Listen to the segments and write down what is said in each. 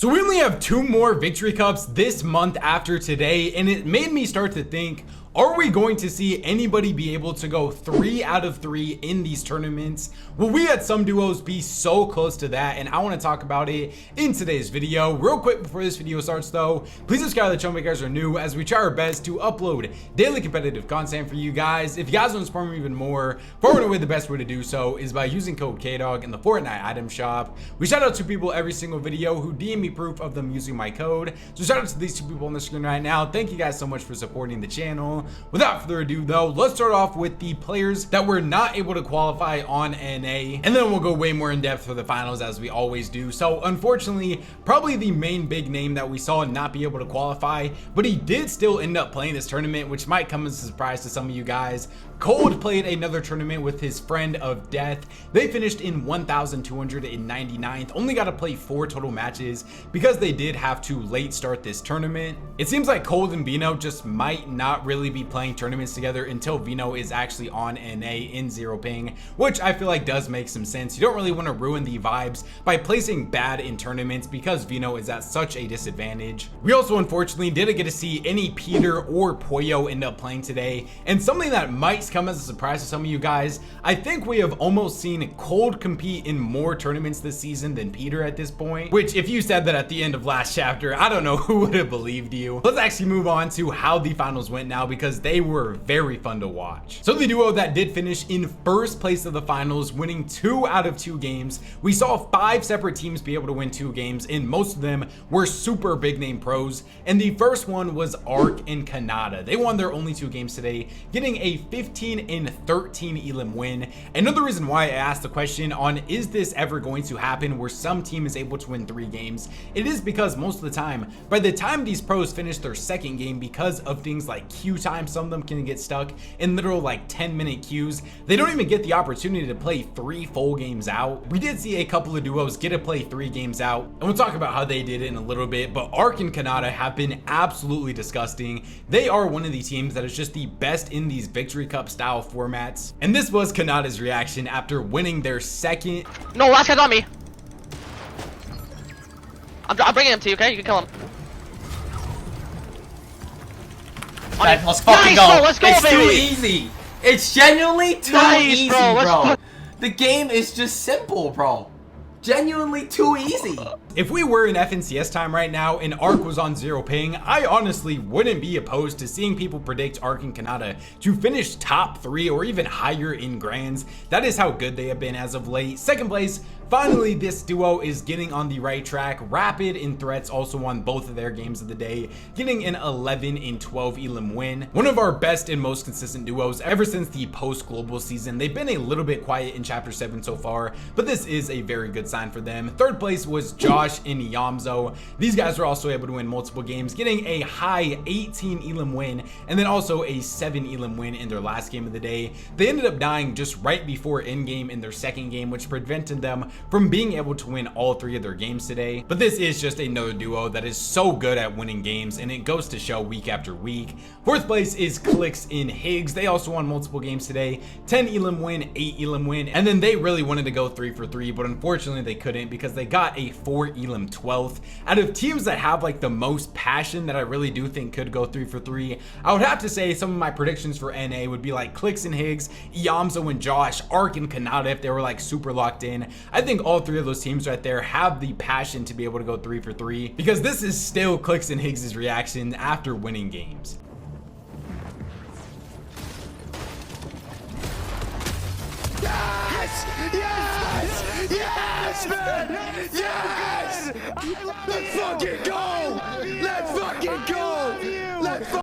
So we only have 2 more victory cups this month after today, and it made me start to think, are we going to see anybody be able to go 3 out of 3 in these tournaments? Will we at some duos be so close to that? And I want to talk about it in today's video. Real quick before this video starts though, please subscribe to the channel if you guys are new, as we try our best to upload daily competitive content for you guys. If you guys want to support me even more, far and away the best way to do so is by using code KDOG in the Fortnite item shop. We shout out to people every single video who DM me proof of them using my code. So shout out to these 2 people on the screen right now. Thank you guys so much for supporting the channel. Without further ado though, let's start off with the players that were not able to qualify on NA, and then we'll go way more in depth for the finals as we always do. So unfortunately, probably the main big name that we saw not be able to qualify, but he did still end up playing this tournament, which might come as a surprise to some of you guys. Cold played another tournament with his friend of death. They finished in 1,299th, only got to play 4 total matches because they did have to late start this tournament. It seems like Cold and Vino just might not really be playing tournaments together until Vino is actually on NA in 0 ping, which I feel like does make some sense. You don't really want to ruin the vibes by placing bad in tournaments because Vino is at such a disadvantage. We also unfortunately didn't get to see any Peter or Pollo end up playing today, and something that might come as a surprise to some of you guys, I think we have almost seen Cold compete in more tournaments this season than Peter at this point, which if you said that at the end of last chapter, I don't know who would have believed you. Let's actually move on to how the finals went now, because they were very fun to watch. So the duo that did finish in first place of the finals, winning 2 out of 2 games. We saw 5 separate teams be able to win 2 games, and most of them were super big name pros. And the first one was Ark and Canada. They won their only 2 games today, getting a 15-13 elim win. Another reason why I asked the question on, is this ever going to happen where some team is able to win 3 games? It is because most of the time, by the time these pros finish their second game, because of things like queue time, some of them can get stuck in literal like 10-minute queues. They don't even get the opportunity to play 3 full games out. We did see a couple of duos get to play 3 games out, and we'll talk about how they did it in a little bit, but Ark and Canada have been absolutely disgusting. They are one of the teams that is just the best in these victory cup style formats, and this was Canada's reaction after winning their second. No, last guy's on me. I'm bringing him to you, okay? You can kill him. Guys, let's fucking go. Bro, let's go, it's baby. too easy. It's genuinely too easy, bro. The game is just simple, bro. Genuinely too easy. If we were in FNCS time right now and Ark was on 0 ping, I honestly wouldn't be opposed to seeing people predict Ark and Canada to finish top 3 or even higher in grands. That is how good they have been as of late. Second place, finally this duo is getting on the right track. Rapid and Threats also won both of their games of the day, getting an 11-12 elim win. One of our best and most consistent duos ever since the post-global season. They've been a little bit quiet in chapter 7 so far, but this is a very good sign for them. Third place was Josh and Yamzo. These guys were also able to win multiple games, getting a high 18 elim win and then also a 7 elim win in their last game of the day. They ended up dying just right before in-game in their second game, which prevented them from being able to win all 3 of their games today. But this is just another duo that is so good at winning games, and it goes to show week after week. Fourth place is Clix in Higgs. They also won multiple games today, 10 elim win, 8 elim win, and then they really wanted to go 3 for 3, but unfortunately they couldn't because they got a 4 elim 12th. Out of teams that have like the most passion that I really do think could go 3 for 3, I would have to say some of my predictions for NA would be like Clix and Higgs, Yamzo and Josh, Ark and Canada if they were like super locked in. I think all 3 of those teams right there have the passion to be able to go 3 for 3, because this is still Clix and Higgs' reaction after winning games. Yes! Yes! Yes, man! Yes! Let's fucking go! Let's fucking go!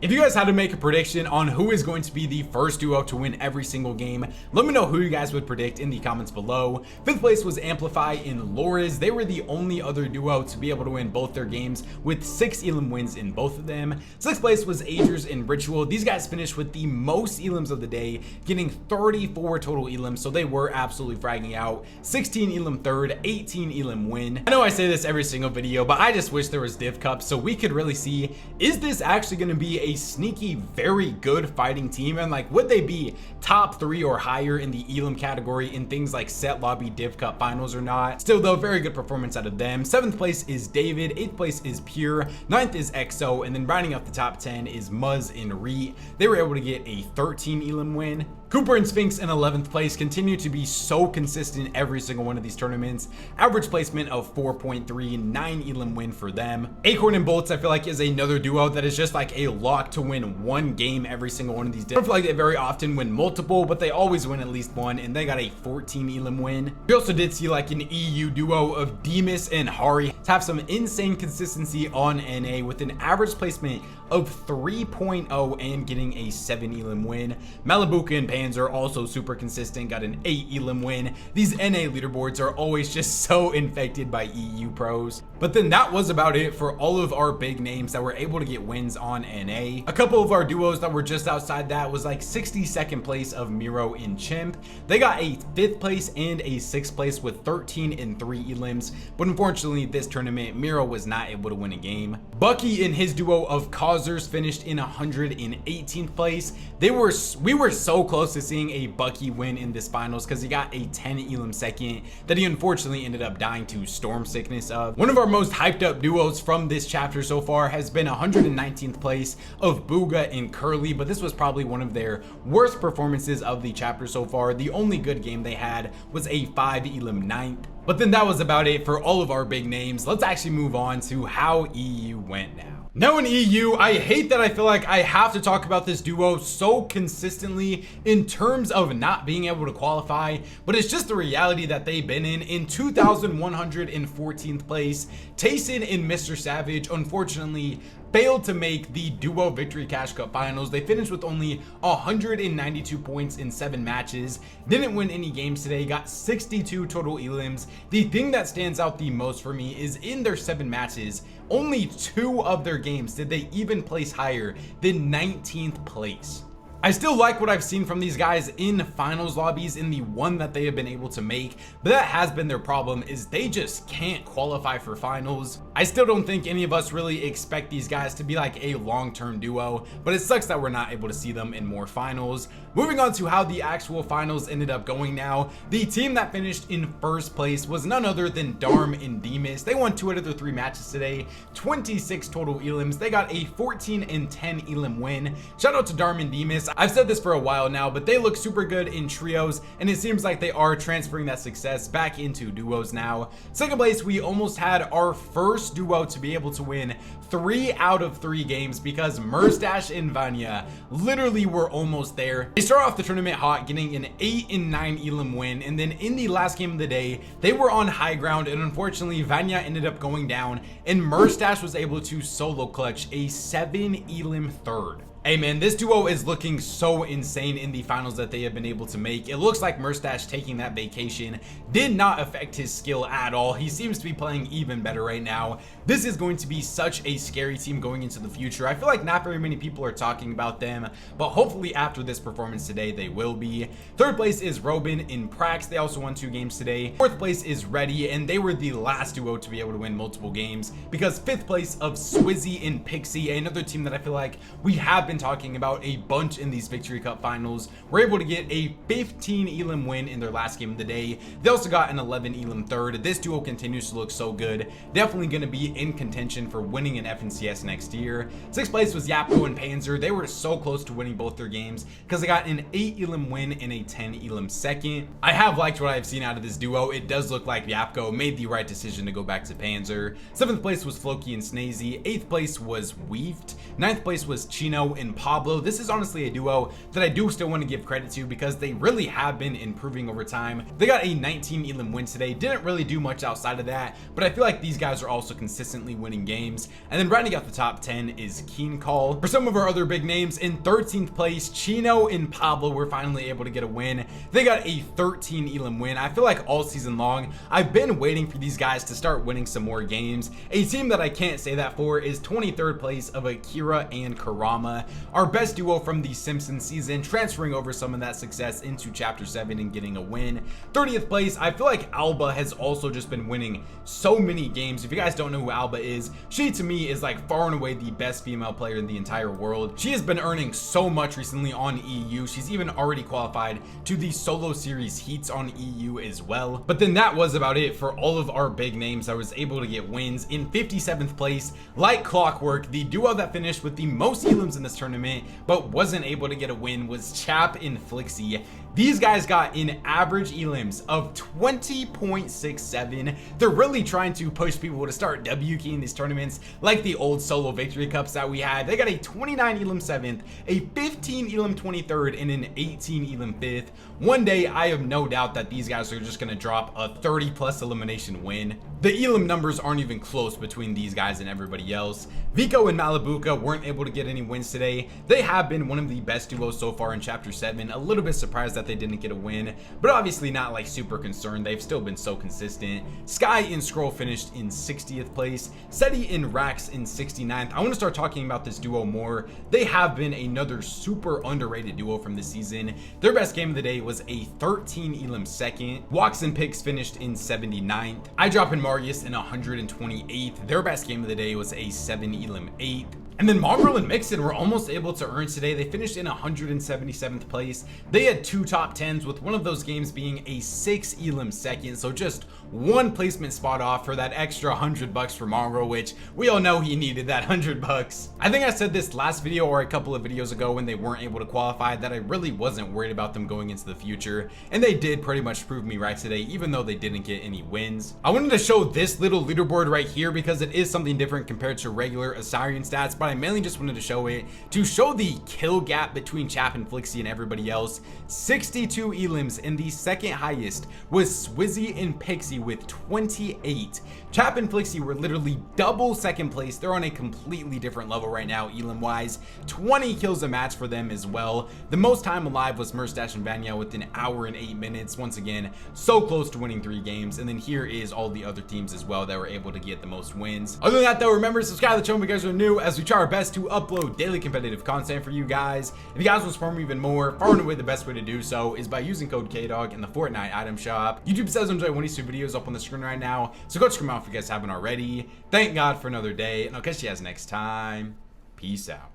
If you guys had to make a prediction on who is going to be the first duo to win every single game, let me know who you guys would predict in the comments below. 5th place was Amplify in Lores. They were the only other duo to be able to win both their games with 6 elim wins in both of them. 6th place was Agers in Ritual. These guys finished with the most elims of the day, getting 34 total elims, so they were absolutely fragging out, 16 elim third, 18 elim win. I know I say this every single video, but I just wish there was div cup so we could really see, is this actually going to be a sneaky, very good fighting team? And like, would they be top 3 or higher in the elim category in things like set lobby div cup finals or not? Still though, very good performance out of them. 7th place is David, 8th place is Pure, 9th is EXO, and then rounding out the top 10 is Muzz and Reet. They were able to get a 13 elim win. Cooper and Sphinx in 11th place continue to be so consistent every single one of these tournaments. Average placement of 4.3, 9 elim win for them. Acorn and Bolts I feel like is another duo that is just like a lock to win one game every single one of these. I don't feel like they very often win multiple, but they always win at least one, and they got a 14 elim win. We also did see like an EU duo of Demus and Hari have some insane consistency on NA with an average placement of 3.0 and getting a 7 elim win. Malibuka and Panzer also super consistent, got an 8 elim win. These NA leaderboards are always just so infected by EU pros. But then that was about it for all of our big names that were able to get wins on NA. A couple of our duos that were just outside that was like 62nd place of Miro and Chimp. They got a 5th place and a 6th place with 13 and 3 elims, but unfortunately this tournament Miro was not able to win a game. Bucky and his duo of Causers finished in 118th place. We were so close to seeing a Bucky win in this finals because he got a 10 elim second that he unfortunately ended up dying to storm sickness of. One of our most hyped up duos from this chapter so far has been 119th place of Booga and Curly, but this was probably one of their worst performances of the chapter so far. The only good game they had was a 5 elim 9th. But then that was about it for all of our big names. Let's actually move on to how EU went now. Now in EU, I hate that I feel like I have to talk about this duo so consistently in terms of not being able to qualify, but it's just the reality that they've been in 2114th place. Tayson and MrSavage unfortunately failed to make the duo victory cash cup finals. They finished with only 192 points in 7 matches, didn't win any games today, got 62 total elims. The thing that stands out the most for me is in their 7 matches, only 2 of their games did they even place higher than 19th place. I still like what I've seen from these guys in finals lobbies in the one that they have been able to make, but that has been their problem, is they just can't qualify for finals. I still don't think any of us really expect these guys to be like a long-term duo, but it sucks that we're not able to see them in more finals. Moving on to how the actual finals ended up going now, the team that finished in first place was none other than Darm and Demus. They won 2 out of their 3 matches today, 26 total elims. They got a 14 and 10 elim win. Shout out to Darm and Demus. I've said this for a while now, but they look super good in trios, and it seems like they are transferring that success back into duos now. Second place, we almost had our first duo to be able to win 3 out of 3 games because MrSavage and Vanya literally were almost there. They start off the tournament hot, getting an 8 and 9 elim win, and then in the last game of the day, they were on high ground, and unfortunately Vanya ended up going down, and MrSavage was able to solo clutch a 7 elim third. Hey man, this duo is looking so insane in the finals that they have been able to make. It looks like MrSavage taking that vacation did not affect his skill at all. He seems to be playing even better right now. This is going to be such a scary team going into the future. I feel like not very many people are talking about them, but hopefully after this performance today, they will be. Third place is Robin in Prax. They also won 2 games today. Fourth place is Ready, and they were the last duo to be able to win multiple games because 5th place of Swizzy and Pixie, another team that I feel like we have been talking about a bunch in these victory cup finals, were able to get a 15 elim win in their last game of the day. They also got an 11 elim third. This duo continues to look so good, definitely going to be in contention for winning an FNCS next year. 6th place was Yapko and Panzer. They were so close to winning both their games because they got an 8 elim win and a 10 elim second. I have liked what I've seen out of this duo. It does look like Yapko made the right decision to go back to Panzer. 7th place was Floki and Snazy. 8th place was Weeft. 9th place was Chino and Pablo. This is honestly a duo that I do still want to give credit to because they really have been improving over time. They got a 19 elim win today. Didn't really do much outside of that, but I feel like these guys are also consistently winning games. And then rounding out the top 10 is Keen Call. For some of our other big names, in 13th place, Chino and Pablo were finally able to get a win. They got a 13 elim win. I feel like all season long, I've been waiting for these guys to start winning some more games. A team that I can't say that for is 23rd place of Akira and Karama. our best duo from the Simpsons season, transferring over some of that success into Chapter 7 and getting a win. 30th place, I feel like Alba has also just been winning so many games. If you guys don't know who Alba is, she to me is like far and away the best female player in the entire world. She has been earning so much recently on EU. She's even already qualified to the solo series heats on EU as well. But then that was about it for all of our big names. I was able to get wins. In 57th place, like clockwork, the duo that finished with the most elims in this tournament but wasn't able to get a win was Chap and Flixie. These guys got an average elims of 20.67. They're really trying to push people to start W keying these tournaments like the old solo victory cups that we had. They got a 29 elim 7th, a 15 elim 23rd, and an 18 elim 5th. One day, I have no doubt that these guys are just going to drop a 30+ elimination win. The elim numbers aren't even close between these guys and everybody else. Vico and Malibuca weren't able to get any wins today. They have been one of the best duos so far in Chapter 7. A little bit surprised that they didn't get a win, but obviously not like super concerned. They've still been so consistent. Sky and Scroll finished in 60th place. Seti and Rax in 69th. I want to start talking about this duo more. They have been another super underrated duo from this season. Their best game of the day was a 13 elim 2nd. Walks and Picks finished in 79th. I drop in Marius in 128th. Their best game of the day was a 7 elim 8th. And then Mongrel and Mixon were almost able to earn today. They finished in 177th place. They had 2 top 10s, with one of those games being a 6 elim 2nd. So just one placement spot off for that extra $100 for Mongrel, which we all know he needed that $100. I think I said this last video or a couple of videos ago when they weren't able to qualify that I really wasn't worried about them going into the future. And they did pretty much prove me right today, even though they didn't get any wins. I wanted to show this little leaderboard right here because it is something different compared to regular Assyrian stats, but I mainly just wanted to show it to show the kill gap between Chap and Flixie and everybody else. 62 elims, and the second highest was Swizzy and Pixie with 28. Chap and Flixie were literally double second place. They're on a completely different level right now elim wise. 20 kills a match for them as well. The most time alive was MrSavage and Vanya with an hour and 8 minutes. Once again, so close to winning 3 games. And then here is all the other teams as well that were able to get the most wins. Other than that though, remember to subscribe to the channel if you guys are new, as we try our best to upload daily competitive content for you guys. If you guys want to support me even more, far and away the best way to do so is by using code KDOG in the Fortnite item shop. YouTube says enjoy one of these 2 videos up on the screen right now, so go check them out if you guys haven't already. Thank God for another day, and I'll catch you guys next time. Peace out.